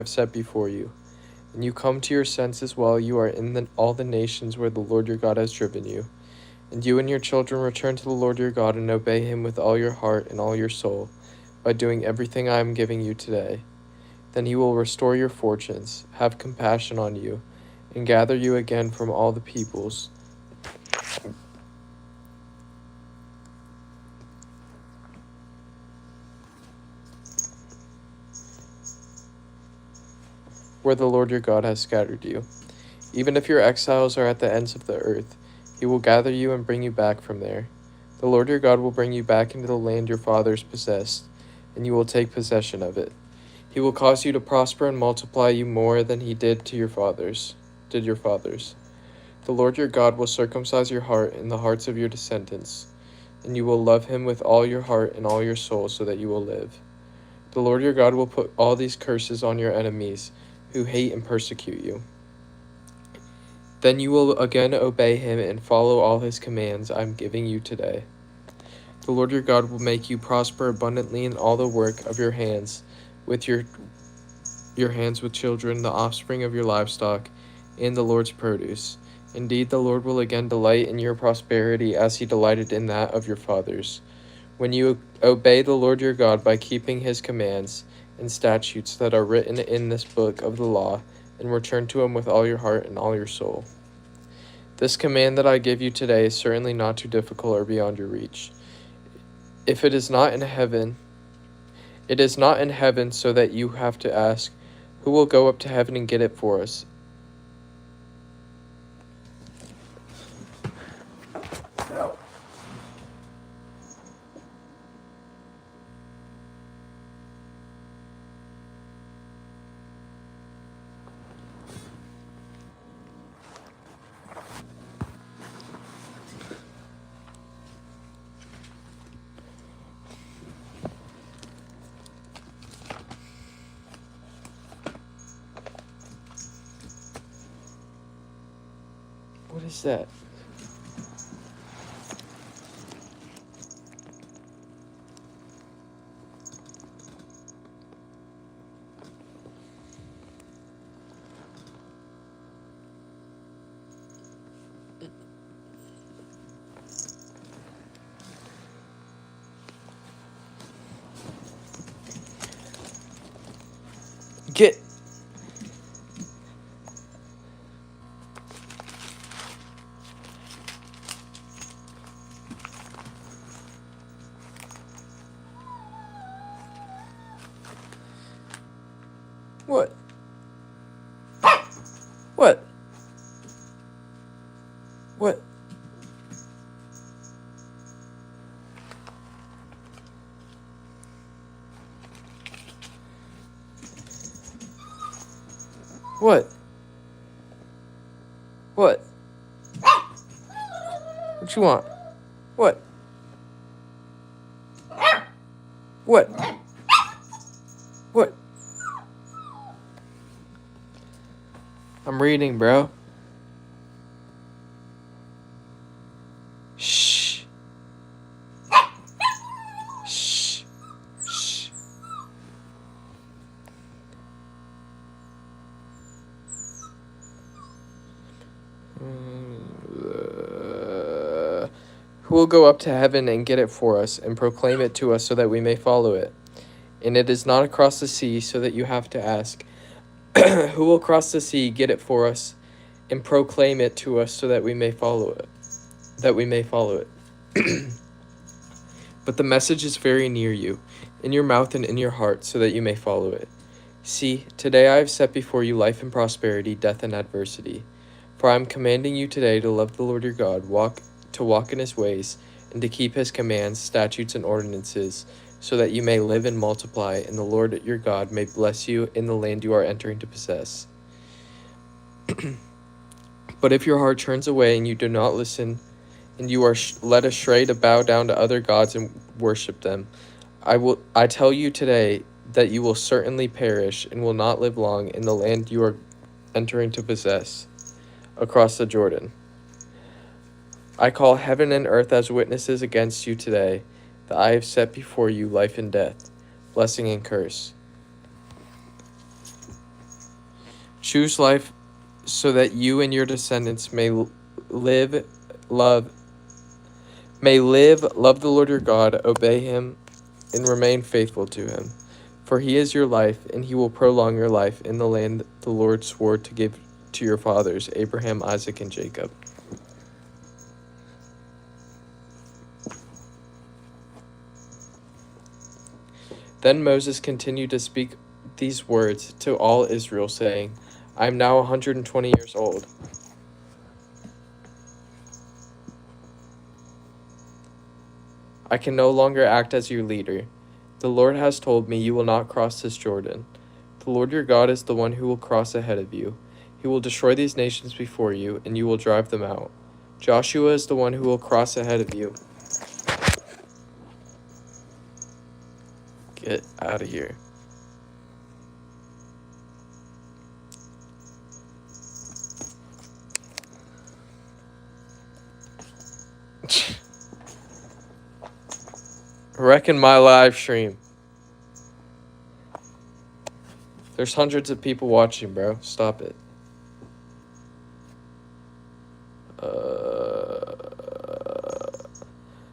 I've set before you, and you come to your senses while you are in all the nations where the Lord your God has driven you, and you and your children return to the Lord your God and obey him with all your heart and all your soul, by doing everything I am giving you today, then he will restore your fortunes, have compassion on you, and gather you again from all the peoples where the Lord your God has scattered you. Even if your exiles are at the ends of the earth, he will gather you and bring you back from there. The Lord your God will bring you back into the land your fathers possessed, and you will take possession of it. He will cause you to prosper and multiply you more than he did your fathers. The Lord your God will circumcise your heart and the hearts of your descendants, and you will love him with all your heart and all your soul, so that you will live. The Lord your God will put all these curses on your enemies, who hate and persecute you. Then you will again obey him and follow all his commands I am giving you today. The Lord your God will make you prosper abundantly in all the work of your hands, with your hands with children, the offspring of your livestock, and the Lord's produce. Indeed, the Lord will again delight in your prosperity as he delighted in that of your fathers, when you obey the Lord your God by keeping his commands and statutes that are written in this book of the law, and return to him with all your heart and all your soul. This command that I give you today is certainly not too difficult or beyond your reach. If it is not in heaven, it is not in heaven, so that you have to ask, who will go up to heaven and get it for us? What is that? Get. What? What? What? What? What? What you want? What? What? What? I'm reading, bro. Shh. Shh. Shh. Who will go up to heaven and get it for us and proclaim it to us so that we may follow it? And it is not across the sea, so that you have to ask, who will cross the sea, get it for us, and proclaim it to us so that we may follow it? But the message is very near you, in your mouth and in your heart, so that you may follow it. See, today I have set before you life and prosperity, death and adversity. For I am commanding you today to love the Lord your God, to walk in his ways, and to keep his commands, statutes, and ordinances, so that you may live and multiply, and the Lord your God may bless you in the land you are entering to possess. But if your heart turns away and you do not listen, and you are led astray to bow down to other gods and worship them, I tell you today that you will certainly perish and will not live long in the land you are entering to possess, across the Jordan. I call heaven and earth as witnesses against you today, that I have set before you life and death, blessing and curse. Choose life so that you and your descendants live, love, love the Lord your God, obey him, and remain faithful to him. For he is your life, and he will prolong your life in the land the Lord swore to give to your fathers, Abraham, Isaac, and Jacob. Then Moses continued to speak these words to all Israel, saying, I am now 120 years old. I can no longer act as your leader. The Lord has told me you will not cross this Jordan. The Lord your God is the one who will cross ahead of you. He will destroy these nations before you, and you will drive them out. Joshua is the one who will cross ahead of you. Get out of here. Wrecking my live stream. There's hundreds of people watching, bro. Stop it.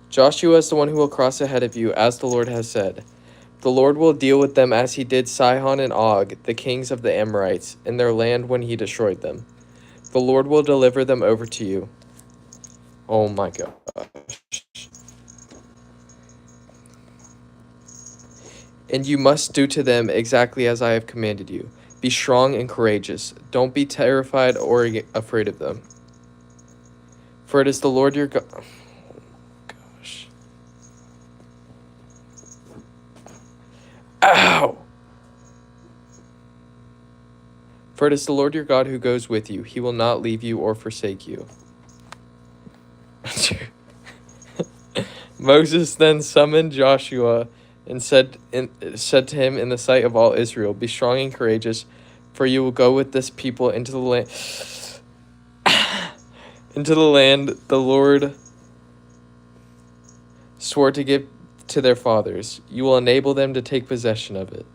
Joshua is the one who will cross ahead of you, as the Lord has said. The Lord will deal with them as he did Sihon and Og, the kings of the Amorites, in their land when he destroyed them. The Lord will deliver them over to you. Oh my gosh. And you must do to them exactly as I have commanded you. Be strong and courageous. Don't be terrified or afraid of them. For it is the Lord your God. Oh, gosh. Ow! For it is the Lord your God who goes with you. He will not leave you or forsake you. Moses then summoned Joshua and said to him in the sight of all Israel, Be strong and courageous, for you will go with this people into the land the Lord swore to give to their fathers. You will enable them to take possession of it.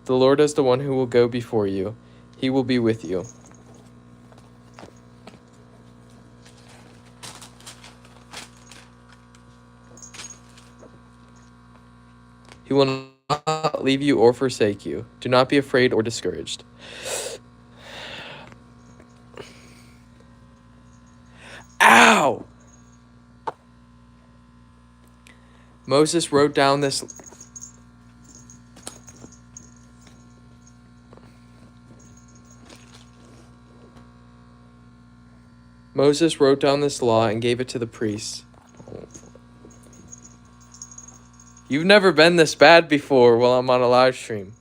The Lord is the one who will go before you. He will be with you. He will not leave you or forsake you. Do not be afraid or discouraged. Ow! Moses wrote down this law and gave it to the priests. You've never been this bad before while I'm on a live stream.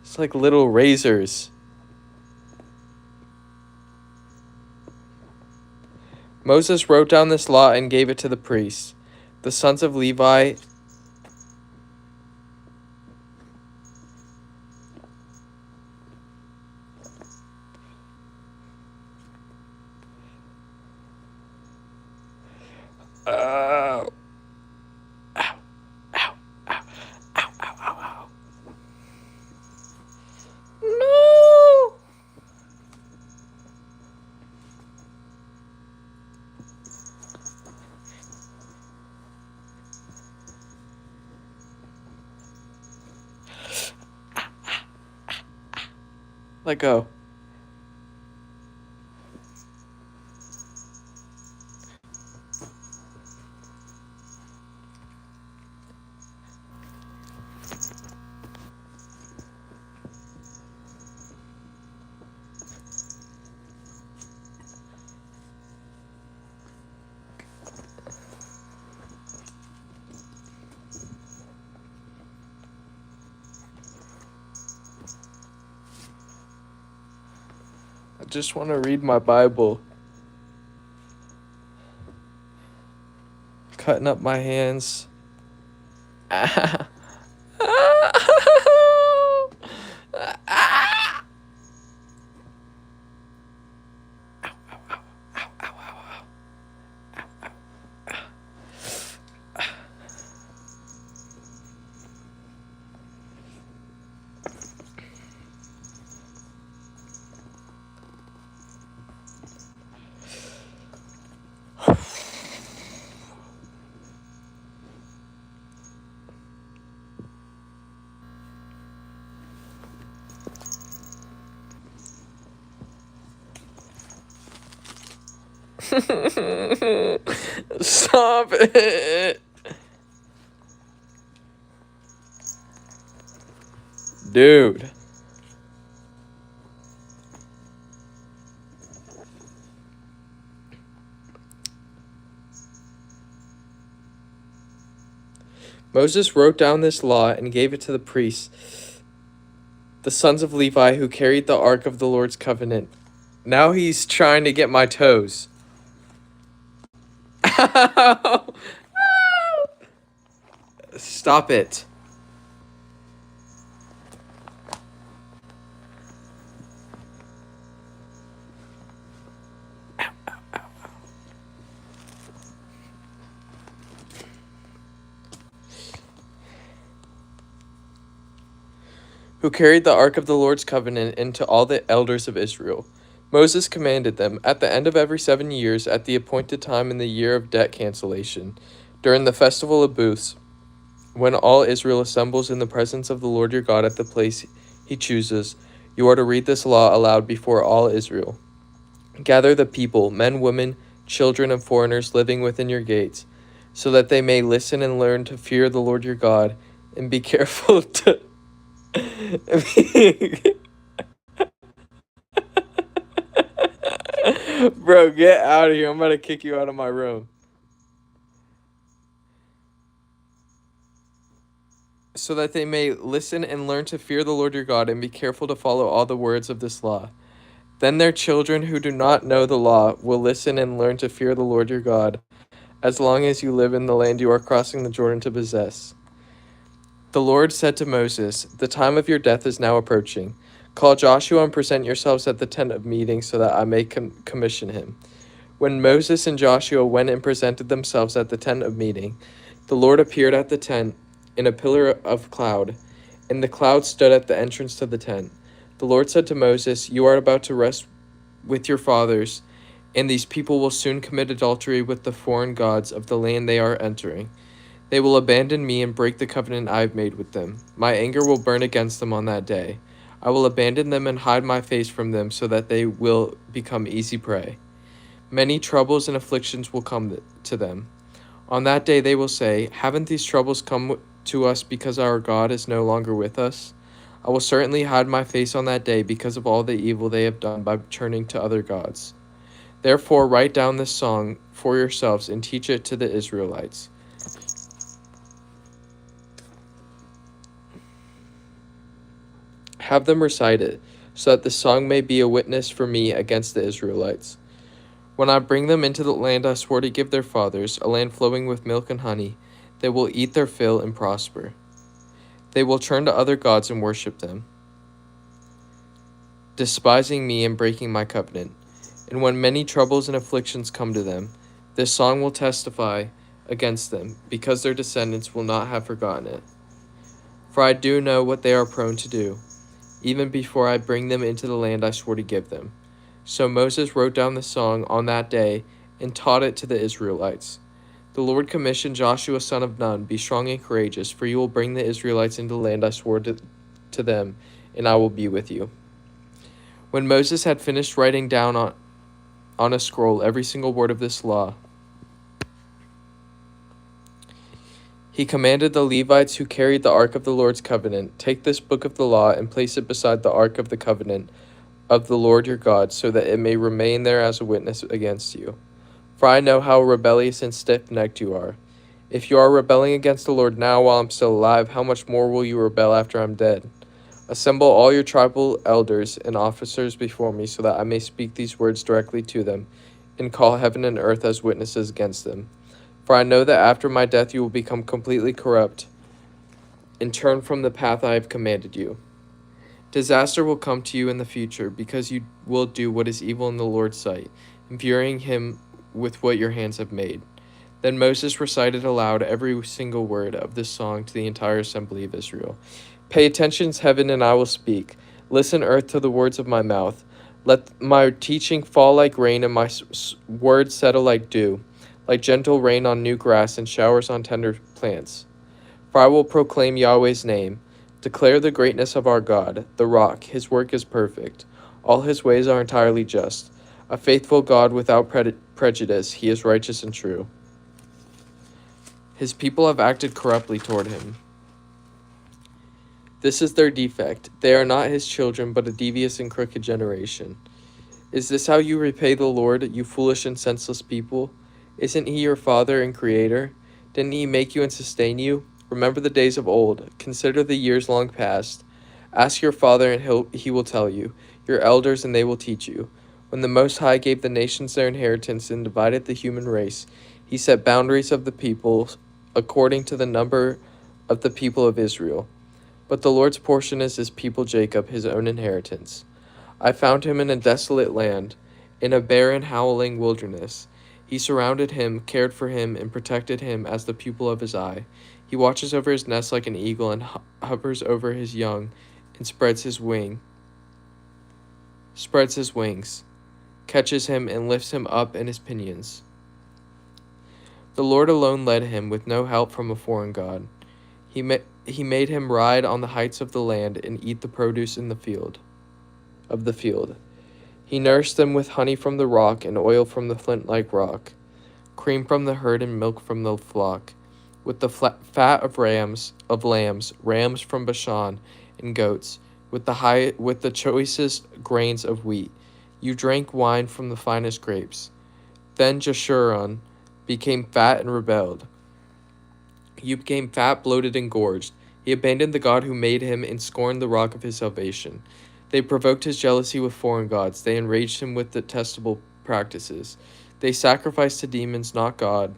It's like little razors. Moses wrote down this law and gave it to the priests, the sons of Levi. Ow. Ow, ow, ow, ow, ow, ow. No! Let go. just want to read my Bible. Cutting up my hands. Stop it. Dude. Moses wrote down this law and gave it to the priests, the sons of Levi, who carried the ark of the Lord's covenant. Now he's trying to get my toes. Stop it. Who carried the ark of the Lord's covenant into all the elders of Israel. Moses commanded them, at the end of every 7 years, at the appointed time in the year of debt cancellation, during the festival of booths, when all Israel assembles in the presence of the Lord your God at the place he chooses, you are to read this law aloud before all Israel. Gather the people, men, women, children, and foreigners living within your gates, so that they may listen and learn to fear the Lord your God, and be careful to... Bro, get out of here. I'm about to kick you out of my room. So that they may listen and learn to fear the Lord your God, and be careful to follow all the words of this law. Then their children who do not know the law will listen and learn to fear the Lord your God, as long as you live in the land you are crossing the Jordan to possess. The Lord said to Moses, the time of your death is now approaching. Call Joshua and present yourselves at the tent of meeting, so that I may commission him. When Moses and Joshua went and presented themselves at the tent of meeting, the Lord appeared at the tent in a pillar of cloud, and the cloud stood at the entrance to the tent. The Lord said to Moses, you are about to rest with your fathers, and these people will soon commit adultery with the foreign gods of the land they are entering. They will abandon me and break the covenant I have made with them. My anger will burn against them on that day. I will abandon them and hide my face from them, so that they will become easy prey. Many troubles and afflictions will come to them. On that day they will say, haven't these troubles come to us because our God is no longer with us? I will certainly hide my face on that day because of all the evil they have done by turning to other gods. Therefore write down this song for yourselves and teach it to the Israelites. Have them recite it, so that the song may be a witness for me against the Israelites. When I bring them into the land I swore to give their fathers, a land flowing with milk and honey, they will eat their fill and prosper. They will turn to other gods and worship them, despising me and breaking my covenant. And when many troubles and afflictions come to them, this song will testify against them, because their descendants will not have forgotten it. For I do know what they are prone to do, even before I bring them into the land I swore to give them. So Moses wrote down the song on that day and taught it to the Israelites. The Lord commissioned Joshua son of Nun, be strong and courageous, for you will bring the Israelites into the land I swore to them, and I will be with you. When Moses had finished writing down on a scroll every single word of this law, he commanded the Levites who carried the ark of the Lord's covenant, take this book of the law and place it beside the ark of the covenant of the Lord your God, so that it may remain there as a witness against you. For I know how rebellious and stiff-necked you are. If you are rebelling against the Lord now while I'm still alive, how much more will you rebel after I'm dead? Assemble all your tribal elders and officers before me, so that I may speak these words directly to them, and call heaven and earth as witnesses against them. For I know that after my death you will become completely corrupt, and turn from the path I have commanded you. Disaster will come to you in the future, because you will do what is evil in the Lord's sight, infuriating him with what your hands have made. Then Moses recited aloud every single word of this song to the entire assembly of Israel. Pay attention, heaven, and I will speak. Listen, earth, to the words of my mouth. Let my teaching fall like rain, and my words settle like dew, like gentle rain on new grass and showers on tender plants. For I will proclaim Yahweh's name, declare the greatness of our God, the rock. His work is perfect. All his ways are entirely just. A faithful God without prejudice, he is righteous and true. His people have acted corruptly toward him. This is their defect. They are not his children, but a devious and crooked generation. Is this how you repay the Lord, you foolish and senseless people? Isn't he your father and creator? Didn't he make you and sustain you? Remember the days of old. Consider the years long past. Ask your father, and he will tell you, your elders, and they will teach you. When the Most High gave the nations their inheritance and divided the human race, he set boundaries of the people according to the number of the people of Israel. But the Lord's portion is his people Jacob, his own inheritance. I found him in a desolate land, in a barren, howling wilderness. He surrounded him, cared for him, and protected him as the pupil of his eye. He watches over his nest like an eagle, and hovers over his young, and spreads his wings, catches him, and lifts him up in his pinions. The Lord alone led him, with no help from a foreign god. He made him ride on the heights of the land and eat the produce in the field. He nursed them with honey from the rock and oil from the flint-like rock, cream from the herd and milk from the flock, with the fat of lambs, rams from Bashan, and goats, with the choicest grains of wheat. You drank wine from the finest grapes. Then Jeshurun became fat and rebelled. You became fat, bloated, and gorged. He abandoned the God who made him and scorned the rock of his salvation. They provoked his jealousy with foreign gods. They enraged him with detestable practices. They sacrificed to demons, not God,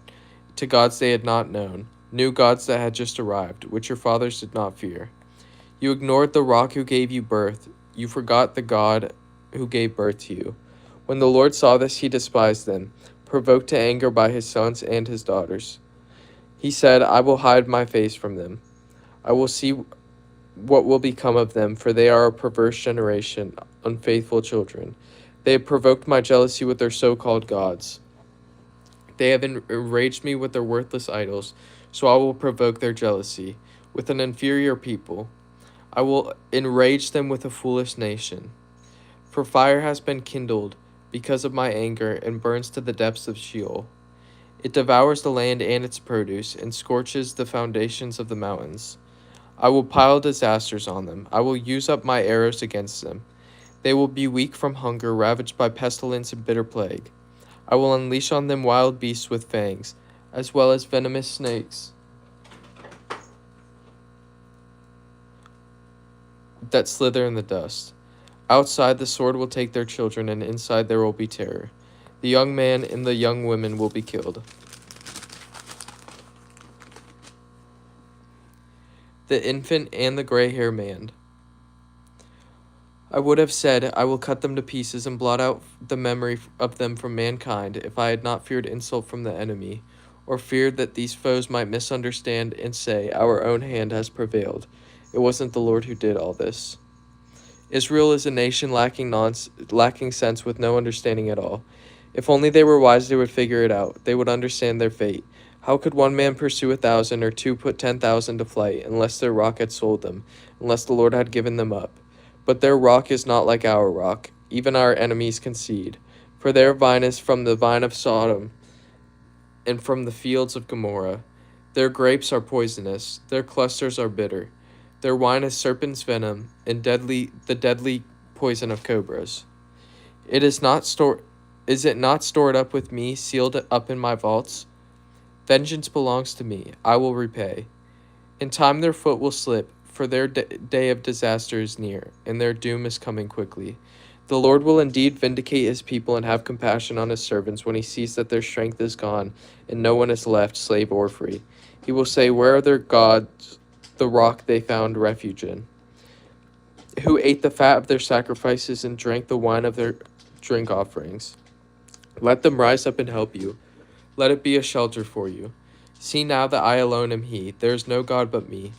to gods they had not known, new gods that had just arrived, which your fathers did not fear. You ignored the rock who gave you birth. You forgot the God who gave birth to you. When the Lord saw this, he despised them, provoked to anger by his sons and his daughters. He said, I will hide my face from them. I will see what will become of them, for they are a perverse generation, unfaithful children. They have provoked my jealousy with their so-called gods. They have enraged me with their worthless idols, so I will provoke their jealousy with an inferior people. I will enrage them with a foolish nation. For fire has been kindled because of my anger and burns to the depths of Sheol. It devours the land and its produce, and scorches the foundations of the mountains. I will pile disasters on them. I will use up my arrows against them. They will be weak from hunger, ravaged by pestilence and bitter plague. I will unleash on them wild beasts with fangs, as well as venomous snakes that slither in the dust. Outside the sword will take their children, and inside there will be terror. The young man and the young women will be killed. The infant and the gray-haired man. I would have said, I will cut them to pieces and blot out the memory of them from mankind, if I had not feared insult from the enemy, or feared that these foes might misunderstand and say, our own hand has prevailed. It wasn't the Lord who did all this. Israel is a nation lacking sense, with no understanding at all. If only they were wise, they would figure it out. They would understand their fate. How could one man pursue 1,000, or two put 10,000 to flight, unless their rock had sold them, unless the Lord had given them up? But their rock is not like our rock. Even our enemies concede. For their vine is from the vine of Sodom, and from the fields of Gomorrah. Their grapes are poisonous. Their clusters are bitter. Their wine is serpent's venom, and the deadly poison of cobras. Is it not stored up with me, sealed up in my vaults? Vengeance belongs to me. I will repay. In time their foot will slip, for their day of disaster is near, and their doom is coming quickly. The Lord will indeed vindicate his people and have compassion on his servants when he sees that their strength is gone, and no one is left, slave or free. He will say, "Where are their gods, the rock they found refuge in, who ate the fat of their sacrifices and drank the wine of their drink offerings? Let them rise up and help you. Let it be a shelter for you. See now that I alone am he. There is no God but me.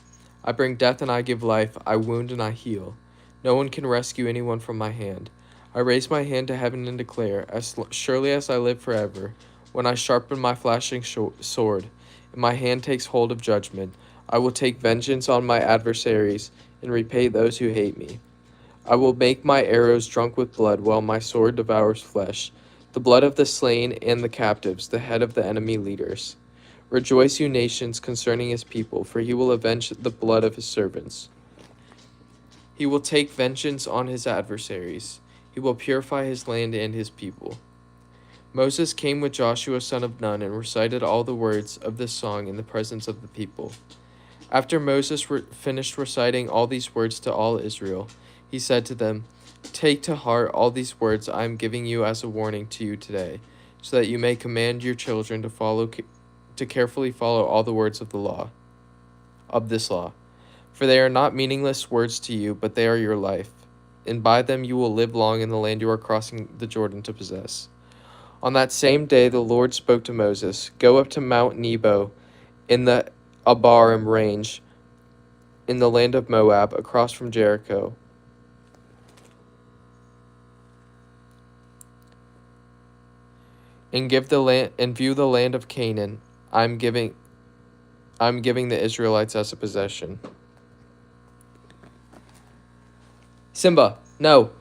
I bring death and I give life. I wound and I heal. No one can rescue anyone from my hand. I raise my hand to heaven and declare, as surely as I live forever, when I sharpen my flashing sword, and my hand takes hold of judgment, I will take vengeance on my adversaries and repay those who hate me. I will make my arrows drunk with blood, while my sword devours flesh, the blood of the slain and the captives, the head of the enemy leaders. Rejoice, you nations, concerning his people, for he will avenge the blood of his servants. He will take vengeance on his adversaries. He will purify his land and his people. Moses came with Joshua son of Nun and recited all the words of this song in the presence of the people. After Moses finished reciting all these words to all Israel, he said to them, "Take to heart all these words I am giving you as a warning to you today, so that you may command your children to carefully follow all the words of this law. For they are not meaningless words to you, but they are your life, and by them you will live long in the land you are crossing the Jordan to possess." On that same day the Lord spoke to Moses, "Go up to Mount Nebo in the Abarim range in the land of Moab, across from Jericho. And view the land of Canaan I'm giving the Israelites as a possession." Simba, no.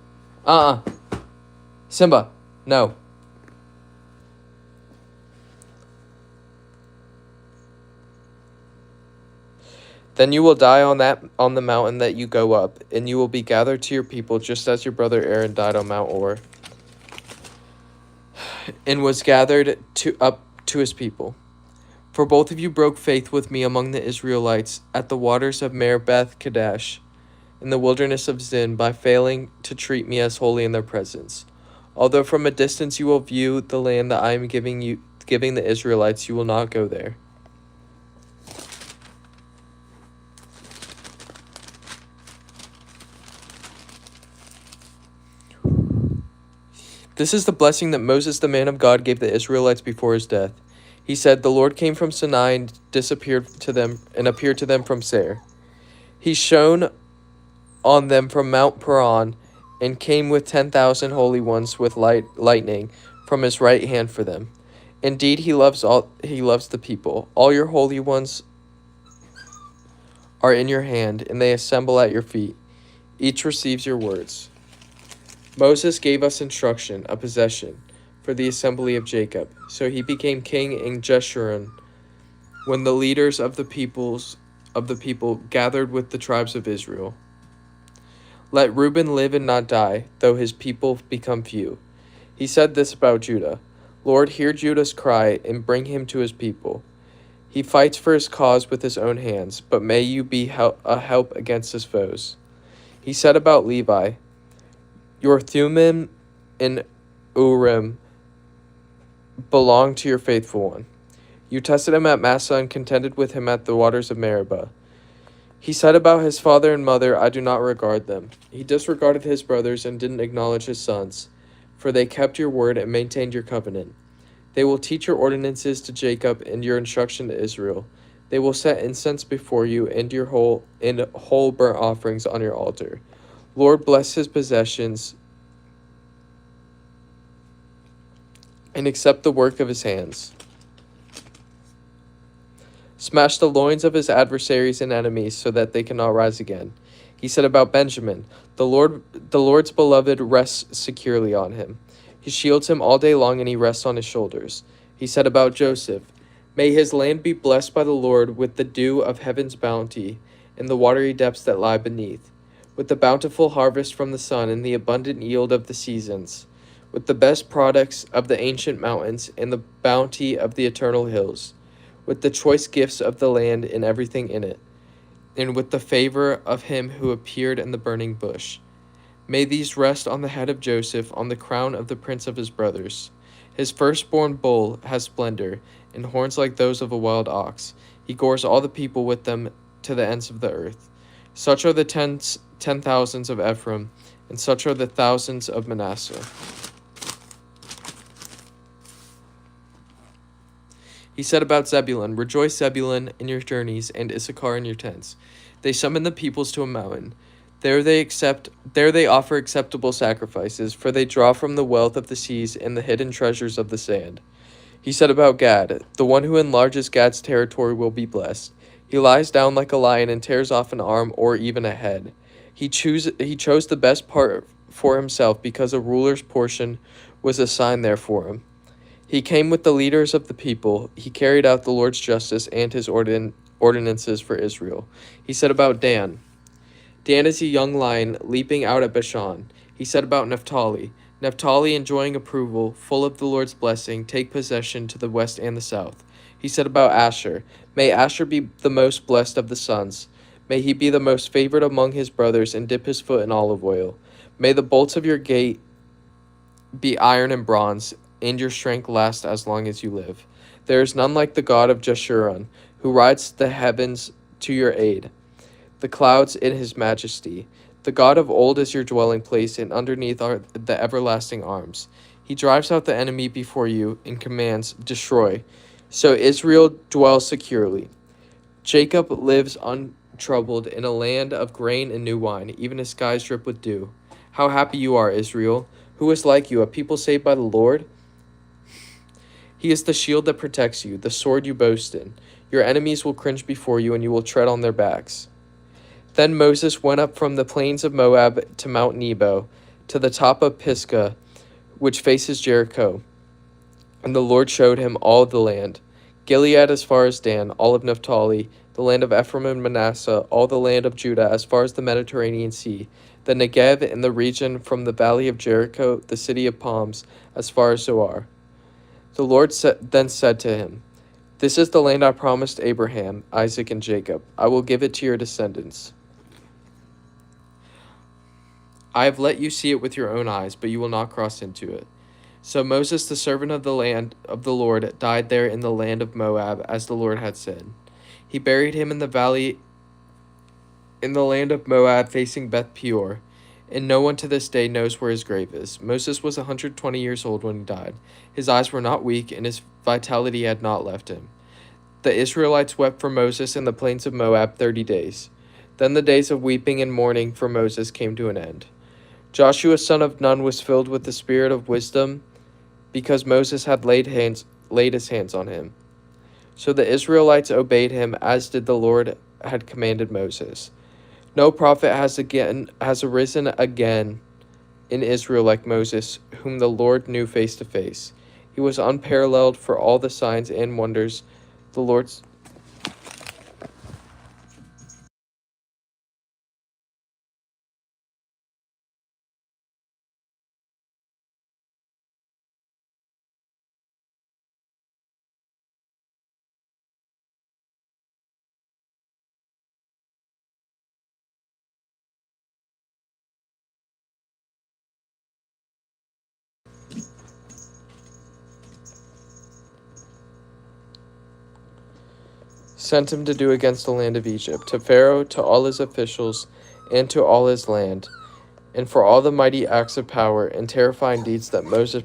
Simba, no. Then you will die on the mountain that you go up, and you will be gathered to your people, just as your brother Aaron died on Mount Or, and was gathered up to his people. For both of you broke faith with me among the Israelites at the waters of Meribeth Kadesh, in the wilderness of Zin, by failing to treat me as holy in their presence. Although from a distance you will view the land that I am giving the Israelites, you will not go there. This is the blessing that Moses, the man of God, gave the Israelites before his death. He said, "The Lord came from Sinai and appeared to them from Seir. He shone on them from Mount Paran, and came with 10,000 holy ones with lightning from his right hand for them. Indeed, he loves the people. All your holy ones are in your hand, and they assemble at your feet. Each receives your words." Moses gave us instruction, a possession, for the assembly of Jacob. So he became king in Jeshurun, when the leaders of the people gathered with the tribes of Israel. Let Reuben live and not die, though his people become few. He said this about Judah: "Lord, hear Judah's cry and bring him to his people. He fights for his cause with his own hands, but may you be a help against his foes." He said about Levi, "Your Thummim and Urim belong to your faithful one. You tested him at Massah and contended with him at the waters of Meribah." He said about his father and mother, "I do not regard them." He disregarded his brothers and didn't acknowledge his sons, for they kept your word and maintained your covenant. They will teach your ordinances to Jacob and your instruction to Israel. They will set incense before you and whole burnt offerings on your altar. Lord, bless his possessions and accept the work of his hands. Smash the loins of his adversaries and enemies so that they cannot rise again. He said about Benjamin, the Lord's beloved rests securely on him. He shields him all day long, and he rests on his shoulders. He said about Joseph, may his land be blessed by the Lord with the dew of heaven's bounty and the watery depths that lie beneath, with the bountiful harvest from the sun and the abundant yield of the seasons, with the best products of the ancient mountains and the bounty of the eternal hills, with the choice gifts of the land and everything in it, and with the favor of him who appeared in the burning bush. May these rest on the head of Joseph, on the crown of the prince of his brothers. His firstborn bull has splendor, and horns like those of a wild ox. He gores all the people with them to the ends of the earth. Such are the 10,000s of Ephraim, and such are the thousands of Manasseh. He said about Zebulun, Rejoice, Zebulun, in your journeys, and Issachar in your tents. They summon the peoples to a mountain. There they offer acceptable sacrifices, for they draw from the wealth of the seas and the hidden treasures of the sand. He said about Gad, The one who enlarges Gad's territory will be blessed. He lies down like a lion and tears off an arm or even a head. He chose the best part for himself, because a ruler's portion was assigned there for him. He came with the leaders of the people. He carried out the Lord's justice and his ordinances for Israel. He said about Dan is a young lion leaping out at Bashan. He said about Naphtali, enjoying approval, full of the Lord's blessing, take possession to the west and the south. He said about Asher, May Asher be the most blessed of the sons. May he be the most favored among his brothers and dip his foot in olive oil. May the bolts of your gate be iron and bronze, and your strength last as long as you live. There is none like the God of Jeshurun, who rides the heavens to your aid, the clouds in his majesty. The God of old is your dwelling place, and underneath are the everlasting arms. He drives out the enemy before you and commands, Destroy. So Israel dwells securely. Jacob lives untroubled in a land of grain and new wine, even as skies drip with dew. How happy you are, Israel! Who is like you, a people saved by the Lord? He is the shield that protects you, the sword you boast in. Your enemies will cringe before you, and you will tread on their backs. Then Moses went up from the plains of Moab to Mount Nebo, to the top of Pisgah, which faces Jericho. And the Lord showed him all the land, Gilead as far as Dan, all of Naphtali, the land of Ephraim and Manasseh, all the land of Judah as far as the Mediterranean Sea, the Negev in the region from the valley of Jericho, the city of palms, as far as Zoar. The Lord then said to him, This is the land I promised Abraham, Isaac, and Jacob. I will give it to your descendants. I have let you see it with your own eyes, but you will not cross into it. So Moses, the servant of the land of the Lord, died there in the land of Moab, as the Lord had said. He buried him in the valley in the land of Moab, facing Beth Peor, and no one to this day knows where his grave is. Moses was 120 years old when he died. His eyes were not weak, and his vitality had not left him. The Israelites wept for Moses in the plains of Moab 30 days. Then the days of weeping and mourning for Moses came to an end. Joshua son of Nun was filled with the spirit of wisdom, because Moses had laid his hands on him. So the Israelites obeyed him, as did the Lord had commanded Moses. No prophet has arisen again in Israel like Moses, whom the Lord knew face to face. He was unparalleled for all the signs and wonders the Lord's sent him to do against the land of Egypt, to Pharaoh, to all his officials, and to all his land, and for all the mighty acts of power and terrifying deeds that Moses